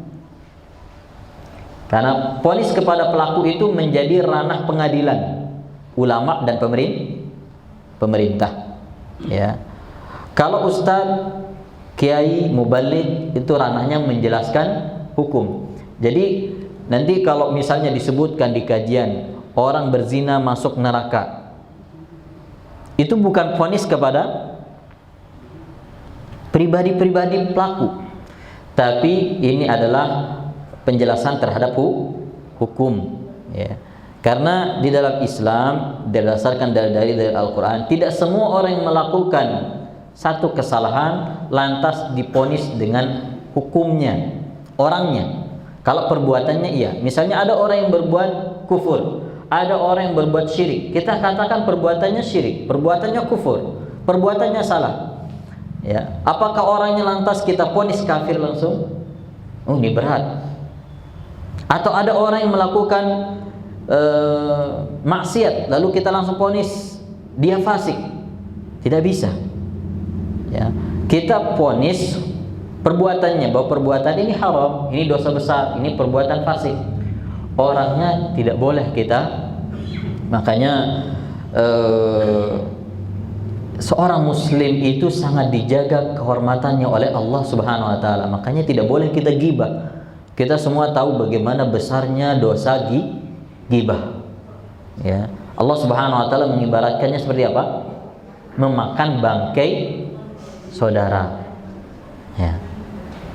Karena vonis kepada pelaku itu menjadi ranah pengadilan ulama dan pemerintah, ya. Kalau ustaz, kiai, mubaligh itu ranahnya menjelaskan hukum. Jadi nanti kalau misalnya disebutkan di kajian orang berzina masuk neraka, itu bukan vonis kepada pribadi-pribadi pelaku, tapi ini adalah penjelasan terhadap hukum, ya. Karena di dalam Islam berdasarkan dari Al-Quran, tidak semua orang yang melakukan satu kesalahan lantas divonis dengan hukumnya, orangnya. Kalau perbuatannya iya, misalnya ada orang yang berbuat kufur, ada orang yang berbuat syirik, kita katakan perbuatannya syirik, perbuatannya kufur, perbuatannya salah, ya. Apakah orangnya lantas kita vonis kafir langsung? Oh, ini berat. Atau ada orang yang melakukan maksiat lalu kita langsung vonis dia fasik. Tidak bisa. Ya. Kita vonis perbuatannya, bahwa perbuatan ini haram, ini dosa besar, ini perbuatan fasik. Orangnya tidak boleh kita. Makanya seorang muslim itu sangat dijaga kehormatannya oleh Allah Subhanahu wa taala. Makanya tidak boleh kita ghibah. Kita semua tahu bagaimana besarnya dosa ghibah. Ya. Allah Subhanahu wa taala mengibaratkannya seperti apa? Memakan bangkai saudara. Ya.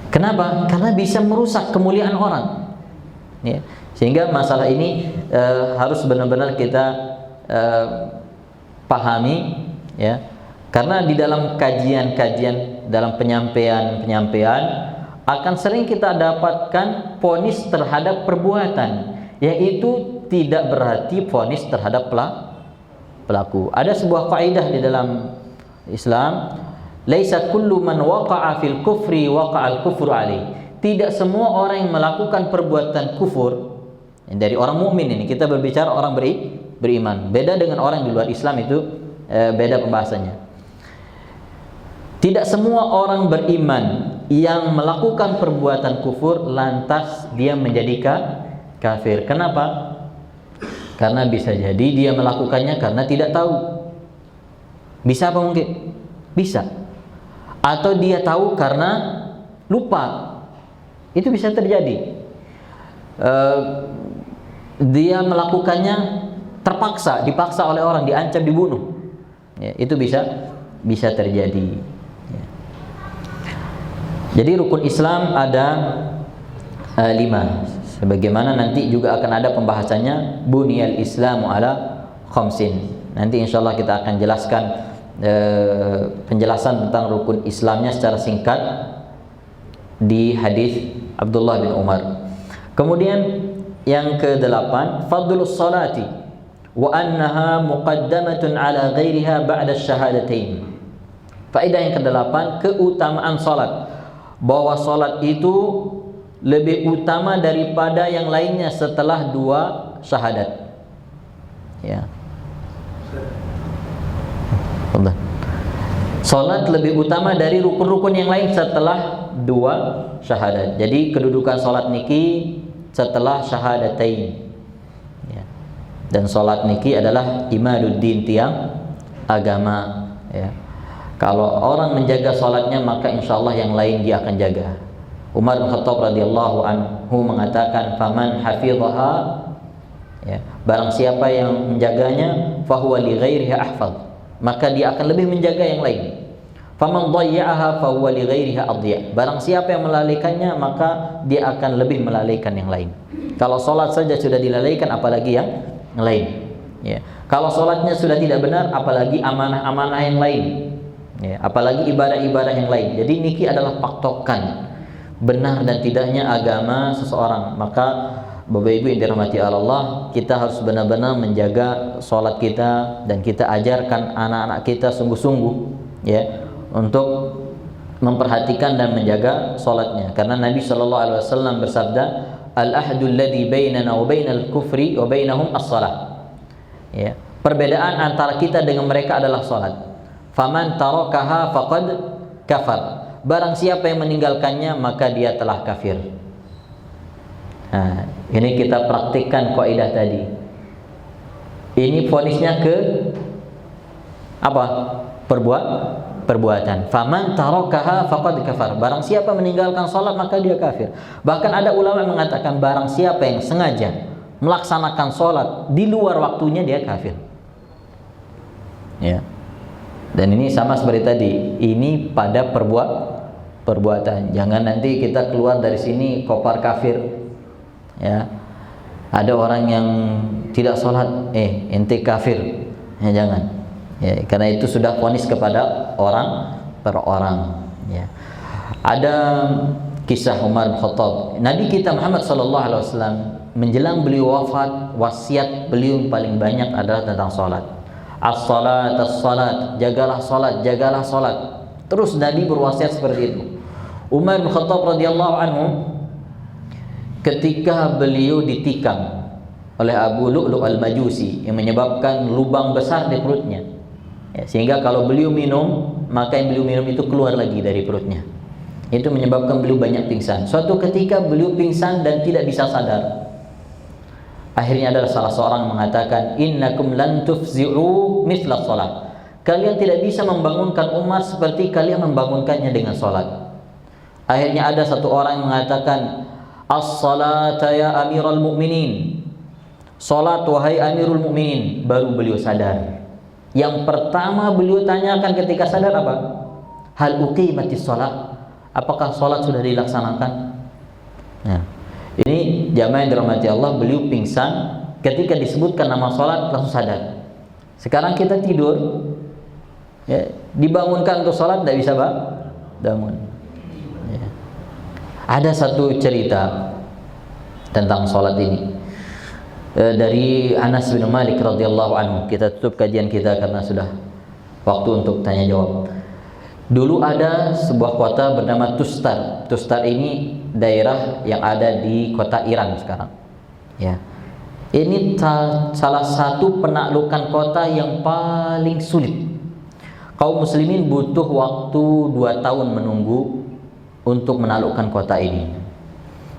Kenapa? Karena bisa merusak kemuliaan orang. Ya. Sehingga masalah ini harus benar-benar kita pahami, ya. Karena di dalam kajian-kajian, dalam penyampaian akan sering kita dapatkan vonis terhadap perbuatan, yaitu tidak berarti vonis terhadap pelaku. Ada sebuah kaidah di dalam Islam, laisa kullu man waqa'a fil kufri waqa'al kufru alaih. Tidak semua orang yang melakukan perbuatan kufur, dari orang mukmin ini kita berbicara orang beriman. Beda dengan orang di luar Islam, itu beda pembahasannya. Tidak semua orang beriman yang melakukan perbuatan kufur lantas dia menjadi kafir. Kenapa? Karena bisa jadi dia melakukannya karena tidak tahu. Bisa apa mungkin? Bisa. Atau dia tahu karena lupa. Itu bisa terjadi. Dia melakukannya terpaksa, dipaksa oleh orang, diancam dibunuh. Ya, itu bisa terjadi. Ya. Jadi rukun Islam ada 5. Sebagaimana nanti juga akan ada pembahasannya, buniyal Islamu ala khamsin. Nanti insyaallah kita akan jelaskan penjelasan tentang rukun Islamnya secara singkat di hadis Abdullah bin Umar. Kemudian yang ke-8, fadlus salati wa annaha muqaddamatun ala ghairiha ba'da syahadatain. Faedah yang ke-8, keutamaan salat, bahwa salat itu lebih utama daripada yang lainnya setelah 2 syahadat. Ya. Salat lebih utama dari rukun-rukun yang lain setelah 2 syahadat. Jadi kedudukan salat niki setelah syahadatain. Ya. Dan salat niki adalah imaduddin, tiang agama. Ya. Kalau orang menjaga salatnya, maka insyaallah yang lain dia akan jaga. Umar bin Khattab radhiyallahu anhu mengatakan, faman hafidhaha, ya, barang siapa yang menjaganya, fahuwa li ghairihi ahfaz, maka dia akan lebih menjaga yang lain. Faman dhayya'aha fahuwa li ghairihi adya', barang siapa yang melalaikannya, maka dia akan lebih melalaikan yang lain. Kalau salat saja sudah dilalaikan, apalagi yang lain. Ya. Kalau salatnya sudah tidak benar, apalagi amanah-amanah yang lain. Ya. Apalagi ibadah-ibadah yang lain. Jadi niki adalah patokan benar dan tidaknya agama seseorang. Maka Bapak Ibu yang dirahmati Allah, kita harus benar-benar menjaga sholat kita, dan kita ajarkan anak-anak kita sungguh-sungguh, ya, untuk memperhatikan dan menjaga sholatnya. Karena Nabi SAW bersabda, al-ahdu alladhi bainana wa bainal kufri wa bainahum as-salah. Ya, perbedaan antara kita dengan mereka adalah sholat. Faman tarakaha faqad kafar. Barang siapa yang meninggalkannya, maka dia telah kafir. Nah, ini kita praktikkan kaidah tadi. Ini vonisnya ke apa? Perbuatan. Faman tarakaha faqad kafar. Barang siapa meninggalkan salat, maka dia kafir. Bahkan ada ulama yang mengatakan, barang siapa yang sengaja melaksanakan salat di luar waktunya, dia kafir. Ya. Dan ini sama seperti tadi, ini pada perbuatan. Jangan nanti kita keluar dari sini kopar kafir. Ya. Ada orang yang tidak sholat, ente kafir. Ya, jangan. Ya, karena itu sudah vonis kepada orang per orang. Ya. Ada kisah Umar bin Khattab. Nabi kita Muhammad SAW menjelang beliau wafat, wasiat beliau paling banyak adalah tentang sholat. As-salat, as-salat, jagalah salat, jagalah salat. Terus Nabi berwasiat seperti itu. Umar bin Khattab radhiyallahu anhu ketika beliau ditikam oleh Abu Lu'lu' al-Majusi yang menyebabkan lubang besar di perutnya, ya, sehingga kalau beliau minum, maka yang beliau minum itu keluar lagi dari perutnya. Itu menyebabkan beliau banyak pingsan. Suatu ketika beliau pingsan dan tidak bisa sadar. Akhirnya ada salah seorang mengatakan, innakum lan tufzi'u mithla shalah. Kalian tidak bisa membangunkan umat seperti kalian membangunkannya dengan salat. Akhirnya ada satu orang yang mengatakan, as-salata ya amiral mu'minin. Salat wahai amirul mu'minin. Baru beliau sadar. Yang pertama beliau tanyakan ketika sadar apa? Hal uqimatis salat. Apakah salat sudah dilaksanakan? Nah, ini jamaah yang dirahmati Allah, beliau pingsan ketika disebutkan nama salat langsung sadar. Sekarang kita tidur, ya, dibangunkan untuk salat tidak bisa bangun. Ya. Ada satu cerita tentang salat ini dari Anas bin Malik radhiyallahu anhu. Kita tutup kajian kita karena sudah waktu untuk tanya jawab. Dulu ada sebuah kota bernama Tustar. Tustar ini daerah yang ada di kota Iran sekarang. Ya, ini salah satu penaklukan kota yang paling sulit. Kaum muslimin butuh waktu 2 tahun menunggu untuk menaklukkan kota ini.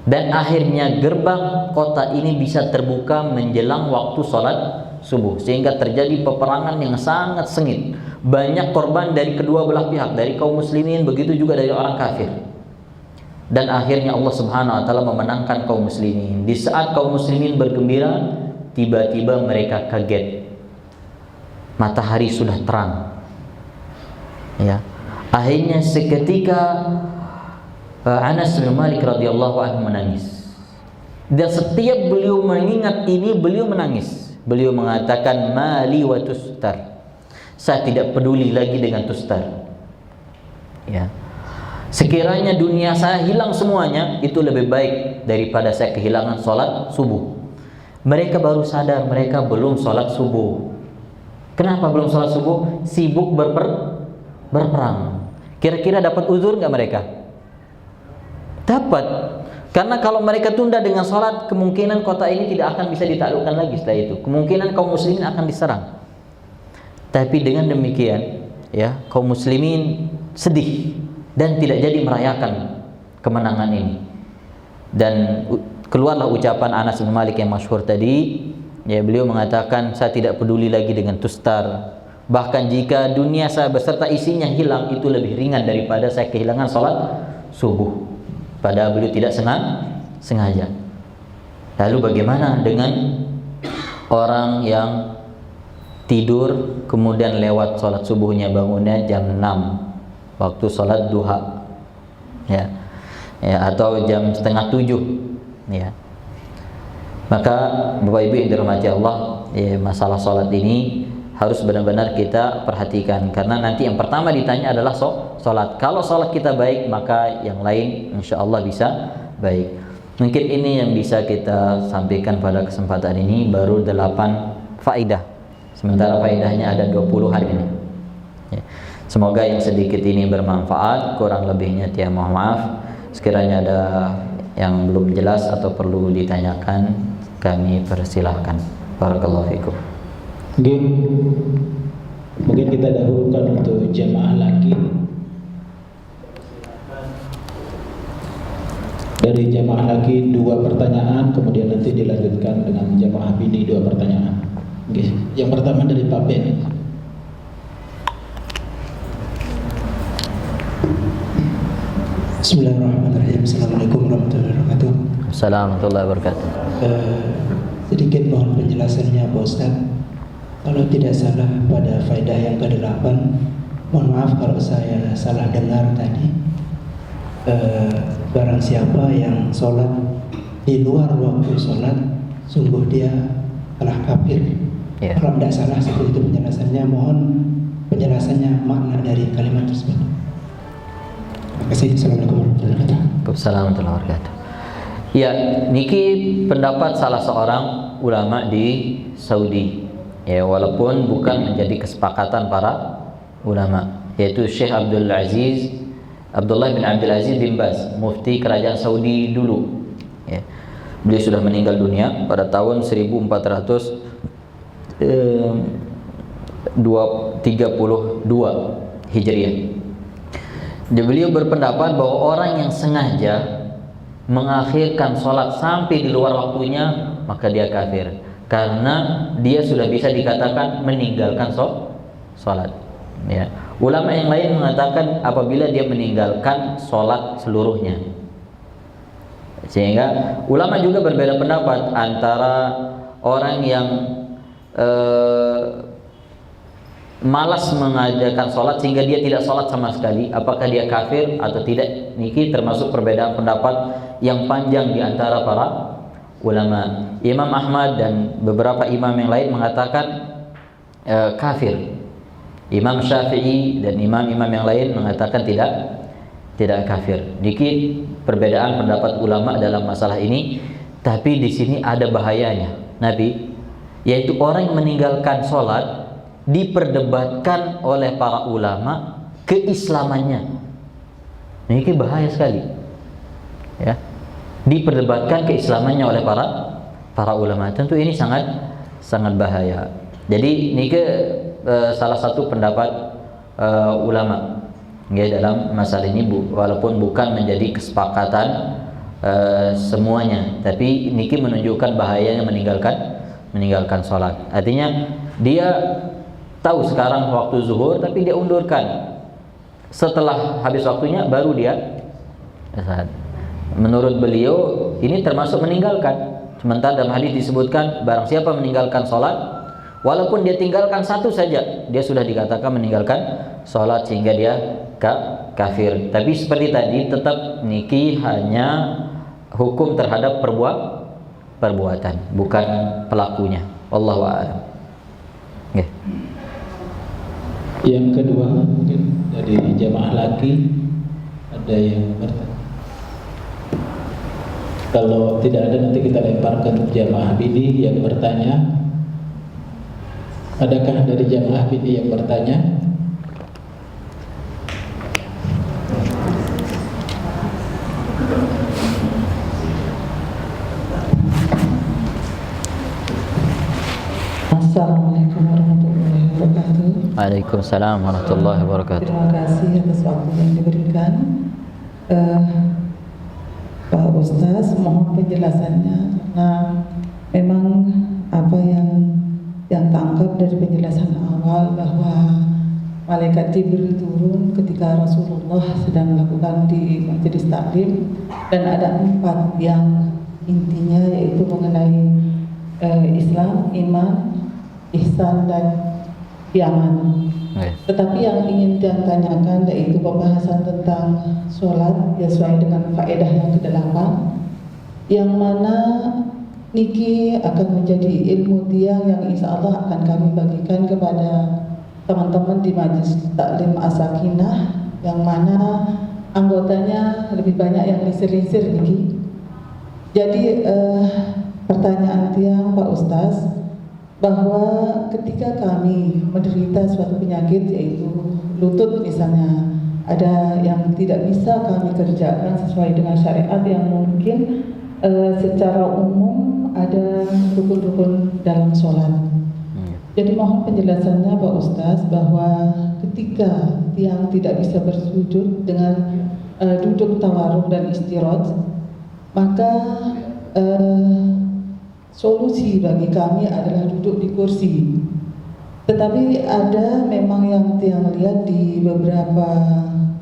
Dan akhirnya gerbang kota ini bisa terbuka menjelang waktu sholat subuh, sehingga terjadi peperangan yang sangat sengit. Banyak korban dari kedua belah pihak, dari kaum muslimin, begitu juga dari orang kafir. Dan akhirnya Allah Subhanahu wa taala memenangkan kaum muslimin. Di saat kaum muslimin bergembira, tiba-tiba mereka kaget. Matahari sudah terang. Ya. Akhirnya seketika Anas bin Malik radhiyallahu anhu menangis. Dan setiap beliau mengingat ini, beliau menangis. Beliau mengatakan, mali wa tustar. Saya tidak peduli lagi dengan Tustar. Ya. Sekiranya dunia saya hilang semuanya, itu lebih baik daripada saya kehilangan sholat subuh. Mereka baru sadar mereka belum sholat subuh. Kenapa belum sholat subuh? Sibuk berperang. Kira-kira dapat uzur nggak mereka? Dapat. Karena kalau mereka tunda dengan sholat, kemungkinan kota ini tidak akan bisa ditaklukkan lagi setelah itu. Kemungkinan kaum muslimin akan diserang. Tapi dengan demikian, ya, kaum muslimin sedih dan tidak jadi merayakan kemenangan ini. Dan keluarlah ucapan Anas bin Malik yang masyhur tadi, ya, beliau mengatakan, saya tidak peduli lagi dengan Tustar. Bahkan jika dunia saya beserta isinya hilang, itu lebih ringan daripada saya kehilangan sholat subuh. Padahal beliau tidak sengaja. Lalu bagaimana dengan orang yang tidur kemudian lewat sholat subuhnya, bangunnya jam 6 waktu sholat duha, ya, atau jam setengah 7, ya. Maka Bapak Ibu yang dirahmati Allah, ya, masalah sholat ini harus benar-benar kita perhatikan, karena nanti yang pertama ditanya adalah sholat. Kalau sholat kita baik, maka yang lain insya Allah bisa baik. Mungkin ini yang bisa kita sampaikan pada kesempatan ini, baru 8 faedah. Sementara faedahnya ada 20 hari ini. Ya. Semoga yang sedikit ini bermanfaat, kurang lebihnya tiada mohon maaf. Sekiranya ada yang belum jelas atau perlu ditanyakan, kami persilahkan. Barakallahu fikum. Mungkin kita dahulukan untuk jamaah lagi. Dari jamaah lagi 2 pertanyaan, kemudian nanti dilanjutkan dengan jamaah bini 2 pertanyaan. Oke. Yang pertama dari Pak Ben. Bismillahirrahmanirrahim. Assalamualaikum warahmatullahi wabarakatuh. Assalamualaikum warahmatullahi wabarakatuh. Sedikit mohon penjelasannya Pak Ustaz. Kalau tidak salah pada faedah yang ke-8, mohon maaf kalau saya salah dengar tadi, barang siapa yang sholat di luar waktu sholat, sungguh dia telah kafir. Yeah. Kalau tidak salah seperti itu penjelasannya, mohon penjelasannya makna dari kalimat tersebut. Terima kasih. Assalamualaikum warahmatullahi wabarakatuh. Assalamualaikum warahmatullahi wabarakatuh. Ya, niki pendapat salah seorang ulama di Saudi. Ya, walaupun bukan menjadi kesepakatan para ulama, yaitu Syekh Abdullah bin Abdul Aziz bin Baz, mufti kerajaan Saudi dulu. Ya. Beliau sudah meninggal dunia pada tahun 1432 Hijriah. Beliau berpendapat bahwa orang yang sengaja mengakhirkan sholat sampai di luar waktunya, maka dia kafir, karena dia sudah bisa dikatakan meninggalkan sholat. Ya. Ulama yang lain mengatakan apabila dia meninggalkan sholat seluruhnya. Sehingga ulama juga berbeda pendapat antara orang yang malas mengajarkan sholat sehingga dia tidak sholat sama sekali, apakah dia kafir atau tidak. Niki termasuk perbedaan pendapat yang panjang di antara para ulama. Imam Ahmad dan beberapa imam yang lain mengatakan kafir. Imam Syafi'i dan imam-imam yang lain mengatakan tidak kafir. Niki perbedaan pendapat ulama dalam masalah ini, tapi di sini ada bahayanya, Nabi, yaitu orang yang meninggalkan sholat diperdebatkan oleh para ulama keislamannya. Ini bahaya sekali, ya. Diperdebatkan keislamannya oleh para ulama. Tentu ini sangat bahaya. Jadi ini salah satu pendapat ulama, ya, dalam masalah ini, walaupun bukan menjadi kesepakatan semuanya, tapi ini menunjukkan bahayanya meninggalkan sholat. Artinya dia tahu sekarang waktu zuhur, tapi dia undurkan. Setelah habis waktunya baru dia saat. Menurut beliau ini termasuk meninggalkan. Sementara dalam hadis disebutkan barang siapa meninggalkan sholat, walaupun dia tinggalkan satu saja, dia sudah dikatakan meninggalkan sholat sehingga dia kafir. Tapi seperti tadi, tetap niki hanya hukum terhadap perbuatan, bukan pelakunya. Wallahu a'lam. Okay. Yang kedua, mungkin dari jamaah laki ada yang bertanya. Kalau tidak ada, nanti kita lemparkan ke jamaah bini yang bertanya. Adakah dari jamaah bini yang bertanya? Assalamualaikum warahmatullahi wabarakatuh. Waalaikumsalam warahmatullahi wabarakatuh. Terima kasih atas waktu yang diberikan. Pak Ustaz, mohon penjelasannya, karena memang apa yang tangkap dari penjelasan awal bahwa malaikat Jibril turun ketika Rasulullah sedang melakukan di majelis taklim, dan ada 4 yang intinya yaitu mengenai Islam, iman, ihsan, dan kiamat. Tetapi yang ingin saya tanyakan yaitu pembahasan tentang sholat sesuai dengan faedah yang ke-8, yang mana niki akan menjadi ilmu tiang yang insya Allah akan kami bagikan kepada teman-teman di Majelis Taklim As-Sakinah, yang mana anggotanya lebih banyak yang lisir-lisir niki. Jadi pertanyaan tiang Pak Ustaz, bahwa ketika kami menderita suatu penyakit yaitu lutut misalnya, ada yang tidak bisa kami kerjakan sesuai dengan syariat yang mungkin secara umum ada rukun-rukun dalam sholat. Jadi mohon penjelasannya Pak Ustaz, bahwa ketika tiang tidak bisa bersujud dengan duduk tawarruk dan istirot, maka solusi bagi kami adalah duduk di kursi. Tetapi ada memang yang tiang lihat di beberapa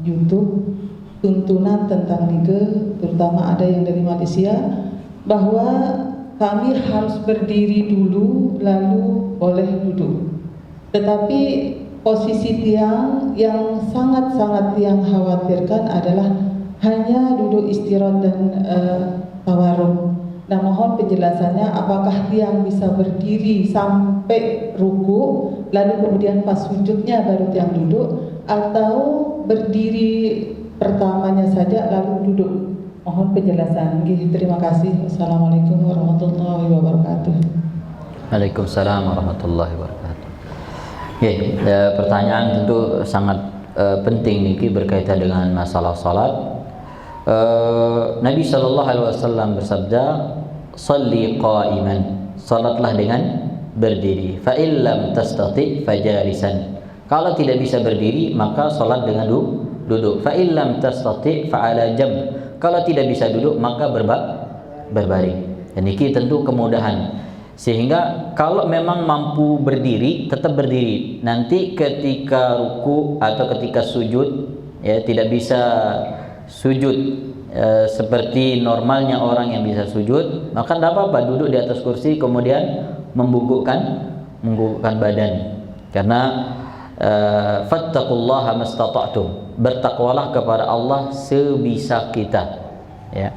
YouTube tuntunan tentang nike, terutama ada yang dari Malaysia, bahwa kami harus berdiri dulu lalu boleh duduk. Tetapi posisi tiang yang sangat-sangat tiang khawatirkan adalah hanya duduk istirahat dan tawarruk. Nah, mohon penjelasannya, apakah tiang bisa berdiri sampai ruku lalu kemudian pas sujudnya baru tiang duduk, atau berdiri pertamanya saja lalu duduk? Mohon penjelasan. Terima kasih. Assalamualaikum warahmatullahi wabarakatuh. Waalaikumsalam warahmatullahi wabarakatuh. Pertanyaan tentu sangat penting niki berkaitan dengan masalah salat. Nabi Shallallahu Alaihi Wasallam bersabda, salli qa'iman, salatlah dengan berdiri. Fa illam tastati fajalisan, kalau tidak bisa berdiri maka salat dengan duduk. Fa illam tastati fa ala jamb, kalau tidak bisa duduk maka berbaring. Dan ini tentu kemudahan, sehingga kalau memang mampu berdiri tetap berdiri. Nanti ketika ruku atau ketika sujud, ya tidak bisa sujud seperti normalnya orang yang bisa sujud, maka tidak apa-apa duduk di atas kursi kemudian membungkukkan badan. Karena fattaqullaha mastata'tum, bertakwalah kepada Allah sebisa kita, ya.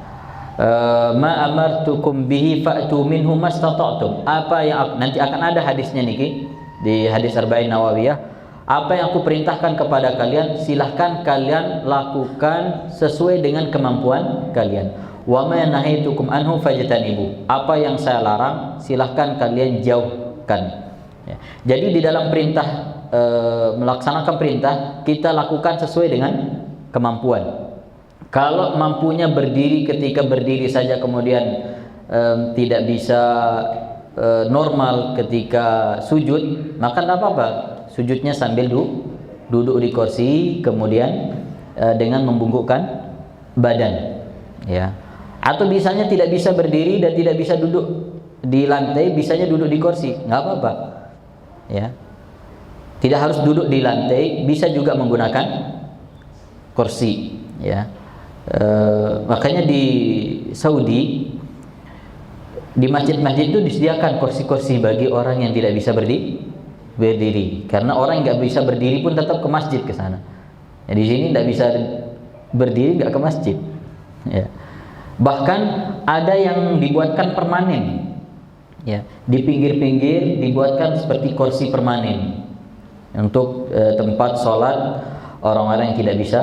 Ma amartukum bihi fa'tu minhu mastata'tum, apa yang nanti akan ada hadisnya niki di hadis Arba'in Nawawiyah, apa yang aku perintahkan kepada kalian silahkan kalian lakukan sesuai dengan kemampuan kalian. Wa ma nahaitukum anhu fajtanibu, apa yang saya larang silahkan kalian jauhkan, ya. Jadi di dalam perintah melaksanakan perintah kita lakukan sesuai dengan kemampuan. Kalau mampunya berdiri, ketika berdiri saja kemudian tidak bisa normal ketika sujud, maka tidak apa-apa sujudnya sambil duduk di kursi kemudian dengan membungkukkan badan, ya. Atau misalnya tidak bisa berdiri dan tidak bisa duduk di lantai, bisanya duduk di kursi, nggak apa-apa, ya. Tidak harus duduk di lantai, bisa juga menggunakan kursi, ya. Makanya di Saudi di masjid-masjid itu disediakan kursi-kursi bagi orang yang tidak bisa berdiri, karena orang yang nggak bisa berdiri pun tetap ke masjid ke sana. Ya, di sini tidak bisa berdiri nggak ke masjid, ya. Bahkan ada yang dibuatkan permanen, ya, di pinggir-pinggir dibuatkan seperti kursi permanen untuk tempat sholat orang-orang yang tidak bisa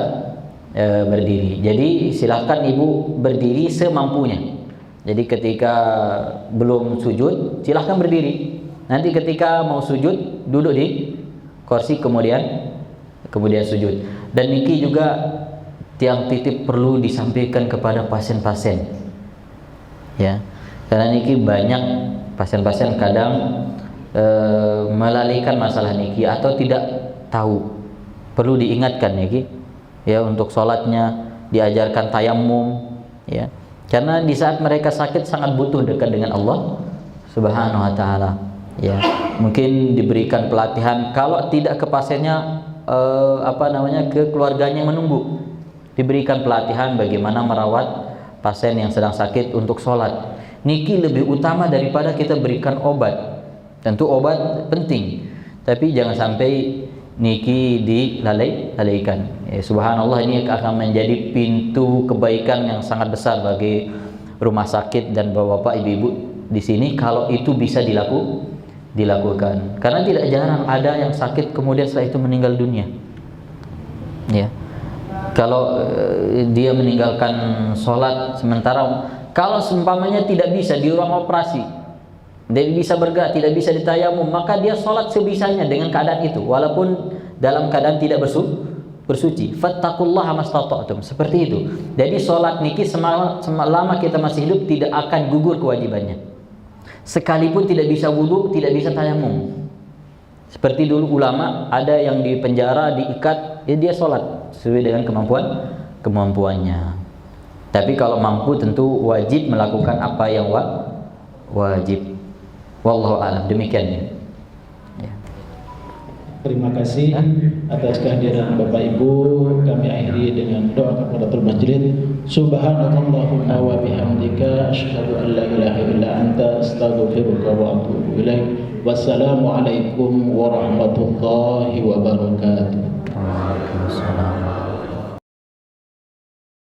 berdiri. Jadi silahkan ibu berdiri semampunya. Jadi ketika belum sujud silahkan berdiri. Nanti ketika mau sujud duduk di kursi kemudian sujud. Dan niki juga tiang titip perlu disampaikan kepada pasien-pasien, ya. Karena niki banyak pasien-pasien kadang melalaikan masalah niki atau tidak tahu. Perlu diingatkan niki, ya, untuk sholatnya diajarkan tayamum, ya, karena di saat mereka sakit sangat butuh dekat dengan Allah Subhanahu wa taala, ya. Mungkin diberikan pelatihan, kalau tidak ke pasiennya ke keluarganya yang menunggu, diberikan pelatihan bagaimana merawat pasien yang sedang sakit untuk sholat. Niki lebih utama daripada kita berikan obat. Tentu obat penting, tapi jangan sampai niki dilalaikan. Ya, subhanallah, ini akan menjadi pintu kebaikan yang sangat besar bagi rumah sakit dan bapak-bapak, ibu-ibu di sini kalau itu bisa dilakukan. Karena tidak jarang ada yang sakit kemudian setelah itu meninggal dunia. Ya. Kalau dia meninggalkan sholat sementara, kalau seumpamanya tidak bisa di ruang operasi, tidak bisa bergerak, tidak bisa ditayamum, maka dia sholat sebisanya dengan keadaan itu, walaupun dalam keadaan tidak bersuci. Fattaqullaha mastata'tum, seperti itu. Jadi sholat niki selama kita masih hidup tidak akan gugur kewajibannya. Sekalipun tidak bisa wudu, tidak bisa tayamum. Seperti dulu ulama ada yang di penjara diikat, ya dia sholat sesuai dengan kemampuannya. Tapi kalau mampu tentu wajib melakukan apa yang wajib. Wallahu a'lam, demikian. Ya. Terima kasih atas kehadiran Bapak Ibu. Kami akhiri dengan doa kafaratul majlis. Subhanakallahumma wa bihamdika asyhadu an la ilaha illa anta astaghfiruka wa atubu ilaik. Wassalamualaikum warahmatullahi wabarakatuh. Waalaikumsalam.